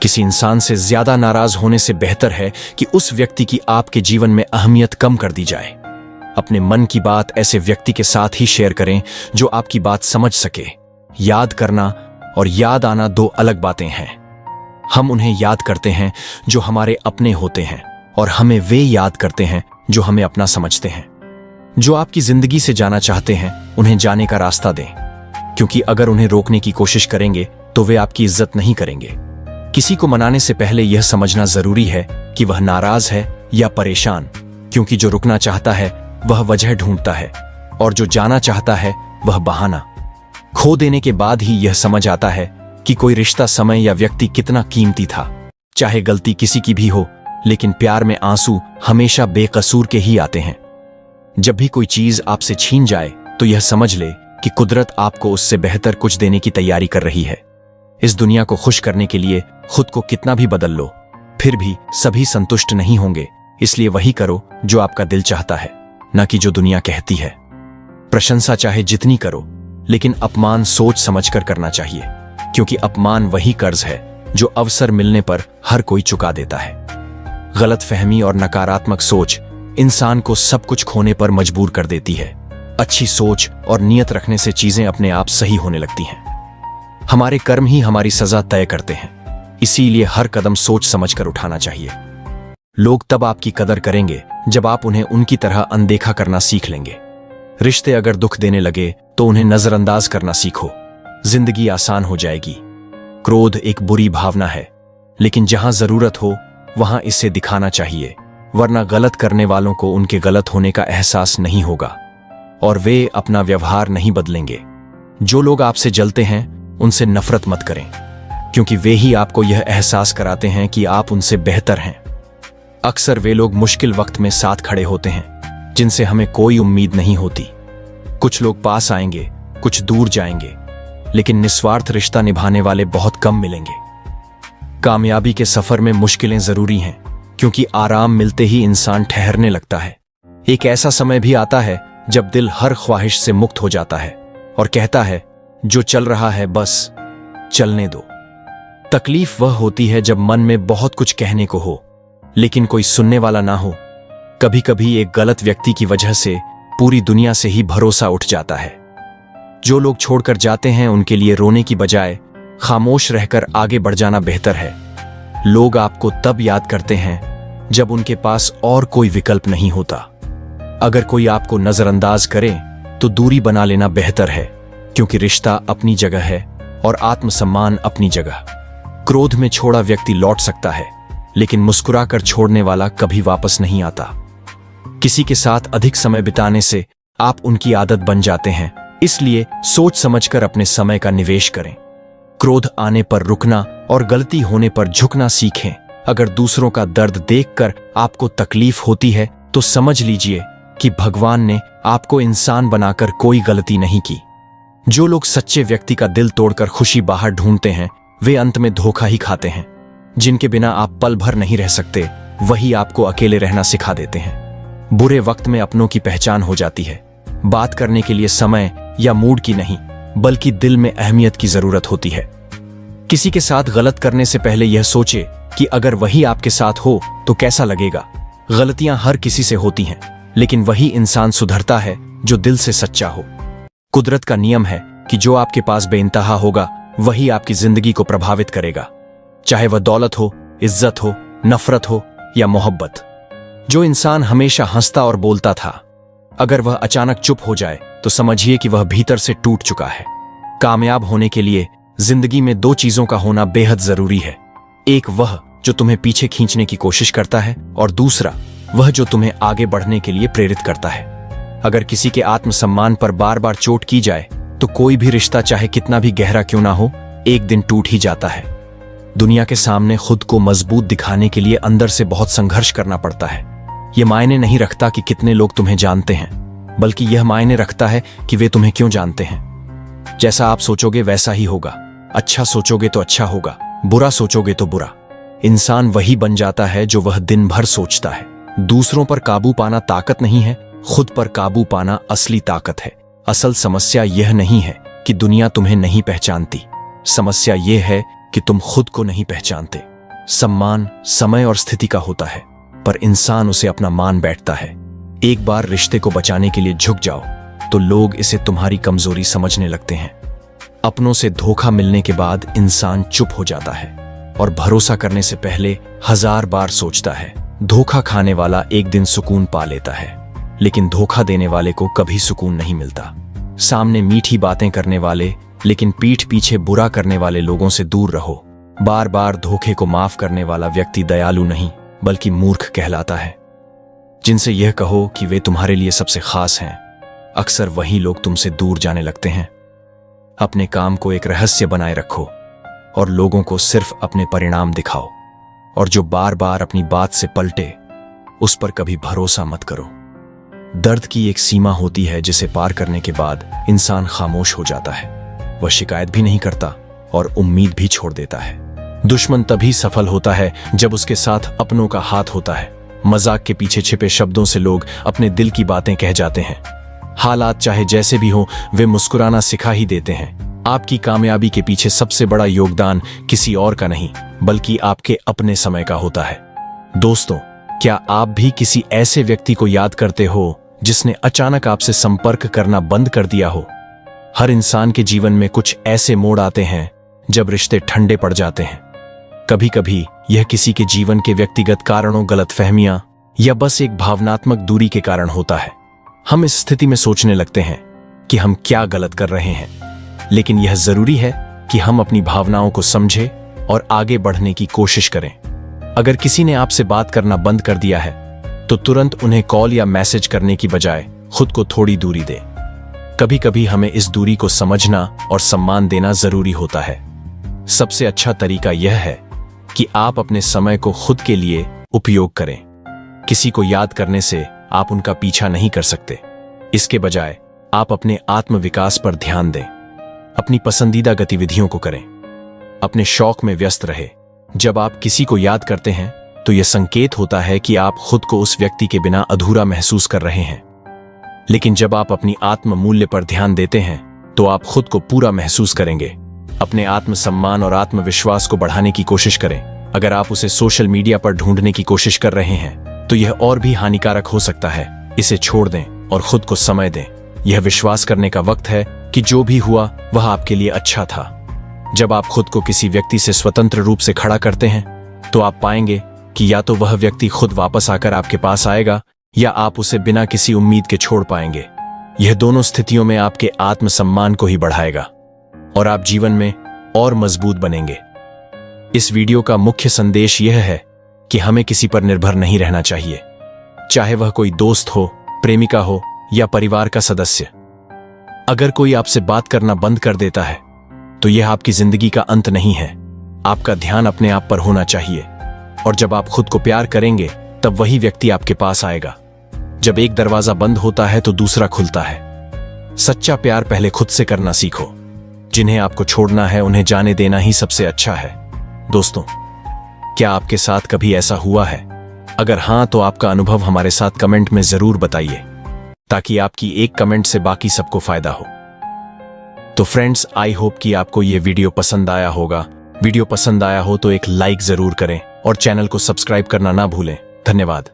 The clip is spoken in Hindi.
किसी इंसान से ज्यादा नाराज होने से बेहतर है कि उस व्यक्ति की आपके जीवन में अहमियत कम कर दी जाए। अपने मन की बात ऐसे व्यक्ति के साथ ही शेयर करें जो आपकी बात समझ सके। याद करना और याद आना दो अलग बातें हैं। हम उन्हें याद करते हैं जो हमारे अपने होते हैं, और हमें वे याद करते हैं जो हमें अपना समझते हैं। जो आपकी जिंदगी से जाना चाहते हैं उन्हें जाने का रास्ता दें, क्योंकि अगर उन्हें रोकने की कोशिश करेंगे तो वे आपकी इज्जत नहीं करेंगे। किसी को मनाने से पहले यह समझना जरूरी है कि वह नाराज है या परेशान, क्योंकि जो रुकना चाहता है वह वजह ढूंढता है, और जो जाना चाहता है वह बहाना। खो देने के बाद ही यह समझ आता है कि कोई रिश्ता, समय या व्यक्ति कितना कीमती था। चाहे गलती किसी की भी हो, लेकिन प्यार में आंसू हमेशा बेकसूर के ही आते हैं। जब भी कोई चीज आपसे छीन जाए तो यह समझ ले कि कुदरत आपको उससे बेहतर कुछ देने की तैयारी कर रही है। इस दुनिया को खुश करने के लिए खुद को कितना भी बदल लो, फिर भी सभी संतुष्ट नहीं होंगे। इसलिए वही करो जो आपका दिल चाहता है, न कि जो दुनिया कहती है। प्रशंसा चाहे जितनी करो, लेकिन अपमान सोच समझकर करना चाहिए, क्योंकि अपमान वही कर्ज है जो अवसर मिलने पर हर कोई चुका देता है। गलतफहमी और नकारात्मक सोच इंसान को सब कुछ खोने पर मजबूर कर देती है। अच्छी सोच और नियत रखने से चीजें अपने आप सही होने लगती हैं। हमारे कर्म ही हमारी सजा तय करते हैं, इसीलिए हर कदम सोच समझकर उठाना चाहिए। लोग तब आपकी कदर करेंगे जब आप उन्हें उनकी तरह अनदेखा करना सीख लेंगे। रिश्ते अगर दुख देने लगे तो उन्हें नजरअंदाज करना सीखो। जिंदगी आसान हो जाएगी। क्रोध एक बुरी भावना है, लेकिन जहां जरूरत हो वहां इसे दिखाना चाहिए, वरना गलत करने वालों को उनके गलत होने का एहसास नहीं होगा और वे अपना व्यवहार नहीं बदलेंगे। जो लोग आपसे जलते हैं उनसे नफरत मत करें, क्योंकि वे ही आपको यह एहसास कराते हैं कि आप उनसे बेहतर हैं। अक्सर वे लोग मुश्किल वक्त में साथ खड़े होते हैं जिनसे हमें कोई उम्मीद नहीं होती। कुछ लोग पास आएंगे, कुछ दूर जाएंगे, लेकिन निस्वार्थ रिश्ता निभाने वाले बहुत कम मिलेंगे। कामयाबी के सफर में मुश्किलें जरूरी हैं, क्योंकि आराम मिलते ही इंसान ठहरने लगता है। एक ऐसा समय भी आता है जब दिल हर ख्वाहिश से मुक्त हो जाता है और कहता है, जो चल रहा है बस चलने दो। तकलीफ वह होती है जब मन में बहुत कुछ कहने को हो, लेकिन कोई सुनने वाला ना हो। कभी कभी एक गलत व्यक्ति की वजह से पूरी दुनिया से ही भरोसा उठ जाता है। जो लोग छोड़कर जाते हैं उनके लिए रोने की बजाय खामोश रहकर आगे बढ़ जाना बेहतर है। लोग आपको तब याद करते हैं जब उनके पास और कोई विकल्प नहीं होता। अगर कोई आपको नजरअंदाज करे तो दूरी बना लेना बेहतर है, क्योंकि रिश्ता अपनी जगह है और आत्मसम्मान अपनी जगह। क्रोध में छोड़ा व्यक्ति लौट सकता है, लेकिन मुस्कुराकर छोड़ने वाला कभी वापस नहीं आता। किसी के साथ अधिक समय बिताने से आप उनकी आदत बन जाते हैं, इसलिए सोच समझकर अपने समय का निवेश करें। क्रोध आने पर रुकना और गलती होने पर झुकना सीखें। अगर दूसरों का दर्द देखकर आपको तकलीफ होती है तो समझ लीजिए कि भगवान ने आपको इंसान बनाकर कोई गलती नहीं की। जो लोग सच्चे व्यक्ति का दिल तोड़कर खुशी बाहर ढूंढते हैं वे अंत में धोखा ही खाते हैं। जिनके बिना आप पल भर नहीं रह सकते वही आपको अकेले रहना सिखा देते हैं। बुरे वक्त में अपनों की पहचान हो जाती है। बात करने के लिए समय या मूड की नहीं, बल्कि दिल में अहमियत की जरूरत होती है। किसी के साथ गलत करने से पहले यह सोचे कि अगर वही आपके साथ हो तो कैसा लगेगा। गलतियां हर किसी से होती हैं, लेकिन वही इंसान सुधरता है जो दिल से सच्चा हो। कुदरत का नियम है कि जो आपके पास बेइंतहा होगा वही आपकी जिंदगी को प्रभावित करेगा, चाहे वह दौलत हो, इज्जत हो, नफरत हो या मोहब्बत। जो इंसान हमेशा हंसता और बोलता था, अगर वह अचानक चुप हो जाए तो समझिए कि वह भीतर से टूट चुका है। कामयाब होने के लिए जिंदगी में दो चीजों का होना बेहद जरूरी है। एक वह जो तुम्हें पीछे खींचने की कोशिश करता है, और दूसरा वह जो तुम्हें आगे बढ़ने के लिए प्रेरित करता है। अगर किसी के आत्मसम्मान पर बार बार चोट की जाए तो कोई भी रिश्ता चाहे कितना भी गहरा क्यों ना हो, एक दिन टूट ही जाता है। दुनिया के सामने खुद को मजबूत दिखाने के लिए अंदर से बहुत संघर्ष करना पड़ता है। यह मायने नहीं रखता कि कितने लोग तुम्हें जानते हैं, बल्कि यह मायने रखता है कि वे तुम्हें क्यों जानते हैं। जैसा आप सोचोगे वैसा ही होगा। अच्छा सोचोगे तो अच्छा होगा, बुरा सोचोगे तो बुरा। इंसान वही बन जाता है जो वह दिन भर सोचता है। दूसरों पर काबू पाना ताकत नहीं है, खुद पर काबू पाना असली ताकत है। असल समस्या यह नहीं है कि दुनिया तुम्हें नहीं पहचानती, समस्या यह है कि तुम खुद को नहीं पहचानते। सम्मान समय और स्थिति का होता है, पर इंसान उसे अपना मान बैठता है। एक बार रिश्ते को बचाने के लिए झुक जाओ तो लोग इसे तुम्हारी कमजोरी समझने लगते हैं। अपनों से धोखा मिलने के बाद इंसान चुप हो जाता है और भरोसा करने से पहले 1000 बार सोचता है। धोखा खाने वाला एक दिन सुकून पा लेता है, लेकिन धोखा देने वाले को कभी सुकून नहीं मिलता। सामने मीठी बातें करने वाले लेकिन पीठ पीछे बुरा करने वाले लोगों से दूर रहो। बार बार धोखे को माफ करने वाला व्यक्ति दयालु नहीं बल्कि मूर्ख कहलाता है। जिनसे यह कहो कि वे तुम्हारे लिए सबसे खास हैं, अक्सर वही लोग तुमसे दूर जाने लगते हैं। अपने काम को एक रहस्य बनाए रखो और लोगों को सिर्फ अपने परिणाम दिखाओ, और जो बार बार अपनी बात से पलटे उस पर कभी भरोसा मत करो। दर्द की एक सीमा होती है जिसे पार करने के बाद इंसान खामोश हो जाता है। वह शिकायत भी नहीं करता और उम्मीद भी छोड़ देता है। दुश्मन तभी सफल होता है जब उसके साथ अपनों का हाथ होता है। मजाक के पीछे छिपे शब्दों से लोग अपने दिल की बातें कह जाते हैं। हालात चाहे जैसे भी हो, वे मुस्कुराना सिखा ही देते हैं। आपकी कामयाबी के पीछे सबसे बड़ा योगदान किसी और का नहीं बल्कि आपके अपने समय का होता है। दोस्तों, क्या आप भी किसी ऐसे व्यक्ति को याद करते हो जिसने अचानक आपसे संपर्क करना बंद कर दिया हो? हर इंसान के जीवन में कुछ ऐसे मोड़ आते हैं जब रिश्ते ठंडे पड़ जाते हैं। कभी कभी यह किसी के जीवन के व्यक्तिगत कारणों, गलतफहमियां या बस एक भावनात्मक दूरी के कारण होता है। हम इस स्थिति में सोचने लगते हैं कि हम क्या गलत कर रहे हैं, लेकिन यह जरूरी है कि हम अपनी भावनाओं को समझें और आगे बढ़ने की कोशिश करें। अगर किसी ने आपसे बात करना बंद कर दिया है तो तुरंत उन्हें कॉल या मैसेज करने की बजाय खुद को थोड़ी दूरी दें। कभी कभी हमें इस दूरी को समझना और सम्मान देना जरूरी होता है। सबसे अच्छा तरीका यह है कि आप अपने समय को खुद के लिए उपयोग करें। किसी को याद करने से आप उनका पीछा नहीं कर सकते। इसके बजाय आप अपने आत्मविकास पर ध्यान दें। अपनी पसंदीदा गतिविधियों को करें, अपने शौक में व्यस्त रहे। जब आप किसी को याद करते हैं तो यह संकेत होता है कि आप खुद को उस व्यक्ति के बिना अधूरा महसूस कर रहे हैं। लेकिन जब आप अपनी आत्म मूल्य पर ध्यान देते हैं तो आप खुद को पूरा महसूस करेंगे। अपने आत्मसम्मान और आत्मविश्वास को बढ़ाने की कोशिश करें। अगर आप उसे सोशल मीडिया पर ढूंढने की कोशिश कर रहे हैं तो यह और भी हानिकारक हो सकता है। इसे छोड़ दें और खुद को समय दें। यह विश्वास करने का वक्त है कि जो भी हुआ वह आपके लिए अच्छा था। जब आप खुद को किसी व्यक्ति से स्वतंत्र रूप से खड़ा करते हैं तो आप पाएंगे कि या तो वह व्यक्ति खुद वापस आकर आपके पास आएगा या आप उसे बिना किसी उम्मीद के छोड़ पाएंगे। यह दोनों स्थितियों में आपके आत्मसम्मान को ही बढ़ाएगा और आप जीवन में और मजबूत बनेंगे। इस वीडियो का मुख्य संदेश यह है कि हमें किसी पर निर्भर नहीं रहना चाहिए, चाहे वह कोई दोस्त हो, प्रेमिका हो या परिवार का सदस्य। अगर कोई आपसे बात करना बंद कर देता है तो यह आपकी जिंदगी का अंत नहीं है। आपका ध्यान अपने आप पर होना चाहिए, और जब आप खुद को प्यार करेंगे तब वही व्यक्ति आपके पास आएगा। जब एक दरवाजा बंद होता है तो दूसरा खुलता है। सच्चा प्यार पहले खुद से करना सीखो। जिन्हें आपको छोड़ना है उन्हें जाने देना ही सबसे अच्छा है। दोस्तों, क्या आपके साथ कभी ऐसा हुआ है? अगर हां तो आपका अनुभव हमारे साथ कमेंट में जरूर बताइए, ताकि आपकी एक कमेंट से बाकी सबको फायदा हो। तो फ्रेंड्स, आई होप कि आपको यह वीडियो पसंद आया होगा। वीडियो पसंद आया हो तो एक लाइक जरूर करें और चैनल को सब्सक्राइब करना ना भूलें। धन्यवाद।